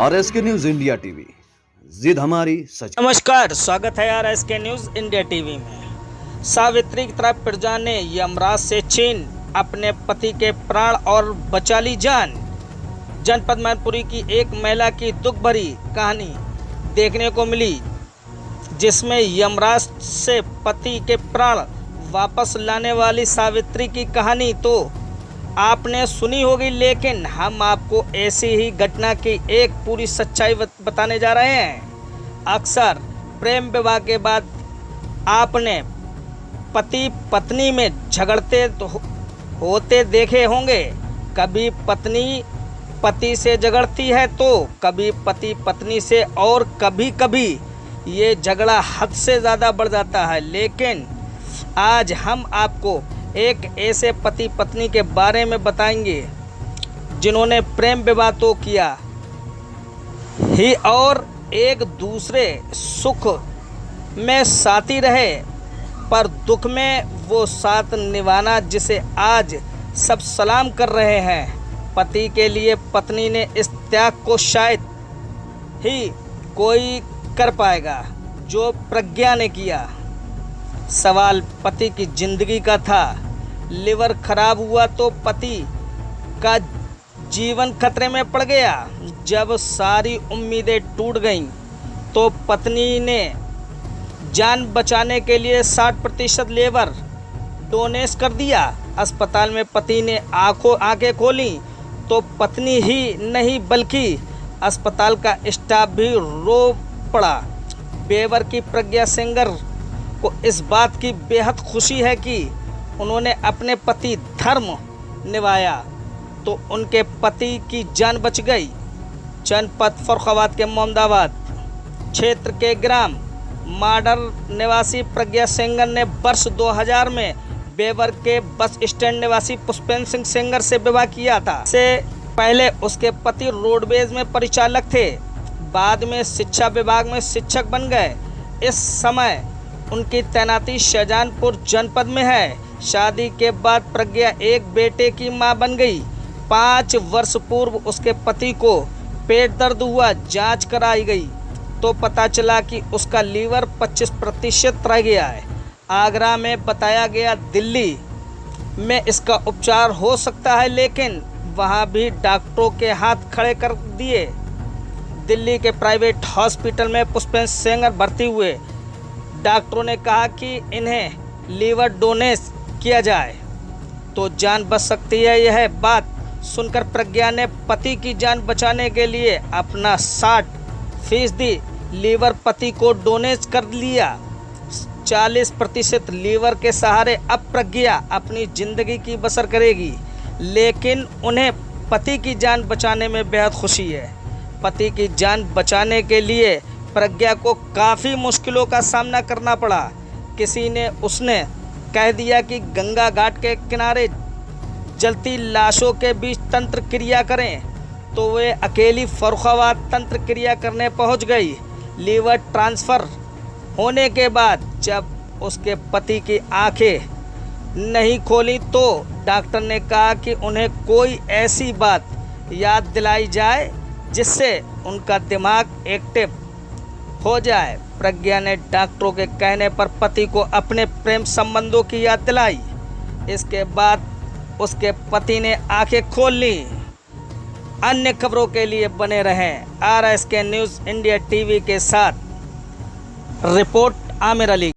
RSK news India TV, जिद हमारी सच। नमस्कार, स्वागत है RSK न्यूज इंडिया टीवी में। सावित्री की तरह प्रजा ने यमराज से छीन अपने पति के प्राण और बचा ली जान। जनपद मैनपुरी की एक महिला की दुख भरी कहानी देखने को मिली, जिसमें यमराज से पति के प्राण वापस लाने वाली सावित्री की कहानी तो आपने सुनी होगी, लेकिन हम आपको ऐसी ही घटना की एक पूरी सच्चाई बताने जा रहे हैं। अक्सर प्रेम विवाह के बाद आपने पति पत्नी में झगड़ते होते देखे होंगे। कभी पत्नी पति से झगड़ती है तो कभी पति पत्नी से, और कभी कभी ये झगड़ा हद से ज़्यादा बढ़ जाता है। लेकिन आज हम आपको एक ऐसे पति पत्नी के बारे में बताएंगे जिन्होंने प्रेम विवाह तो किया ही और एक दूसरे सुख में साथी रहे, पर दुख में वो साथ निभाना जिसे आज सब सलाम कर रहे हैं। पति के लिए पत्नी ने इस त्याग को शायद ही कोई कर पाएगा जो प्रज्ञा ने किया। सवाल पति की जिंदगी का था। लिवर खराब हुआ तो पति का जीवन खतरे में पड़ गया। जब सारी उम्मीदें टूट गईं तो पत्नी ने जान बचाने के लिए 60% लिवर डोनेट कर दिया। अस्पताल में पति ने आंखें खोली तो पत्नी ही नहीं बल्कि अस्पताल का स्टाफ भी रो पड़ा। बेवर की प्रज्ञा सिंगर को इस बात की बेहद खुशी है कि उन्होंने अपने पति धर्म निभाया तो उनके पति की जान बच गई। जनपद फर्रुखाबाद के मोहम्मदाबाद क्षेत्र के ग्राम माडर निवासी प्रज्ञा सिंगर ने वर्ष 2000 में बेवर के बस स्टैंड निवासी पुष्पेंद्र सिंह सिंगर से विवाह किया था। से पहले उसके पति रोडवेज में परिचालक थे, बाद में शिक्षा विभाग में शिक्षक बन गए। इस समय उनकी तैनाती शाहजहांपुर जनपद में है। शादी के बाद प्रज्ञा एक बेटे की मां बन गई। 5 वर्ष पूर्व उसके पति को पेट दर्द हुआ। जांच कराई गई तो पता चला कि उसका लीवर 25% रह गया है। आगरा में बताया गया दिल्ली में इसका उपचार हो सकता है, लेकिन वहां भी डॉक्टरों के हाथ खड़े कर दिए। दिल्ली के प्राइवेट हॉस्पिटल में पुष्पेंद्र सिंगर भर्ती हुए। डॉक्टरों ने कहा कि इन्हें लीवर डोनेट किया जाए तो जान बच सकती है। यह बात सुनकर प्रज्ञा ने पति की जान बचाने के लिए अपना 60% लीवर पति को डोनेट कर लिया। 40% लीवर के सहारे अब प्रज्ञा अपनी जिंदगी की बसर करेगी, लेकिन उन्हें पति की जान बचाने में बेहद खुशी है। पति की जान बचाने के लिए प्रज्ञा को काफ़ी मुश्किलों का सामना करना पड़ा। उसने कह दिया कि गंगा घाट के किनारे जलती लाशों के बीच तंत्र क्रिया करें, तो वे अकेली फर्रुखाबाद तंत्र क्रिया करने पहुंच गई। लीवर ट्रांसफ़र होने के बाद जब उसके पति की आंखें नहीं खोली तो डॉक्टर ने कहा कि उन्हें कोई ऐसी बात याद दिलाई जाए जिससे उनका दिमाग एक्टिव हो जाए। प्रज्ञा ने डॉक्टरों के कहने पर पति को अपने प्रेम संबंधों की याद दिलाई। इसके बाद उसके पति ने आंखें खोल ली। अन्य खबरों के लिए बने रहें RSK न्यूज़ इंडिया टीवी के साथ। रिपोर्ट आमिर अली।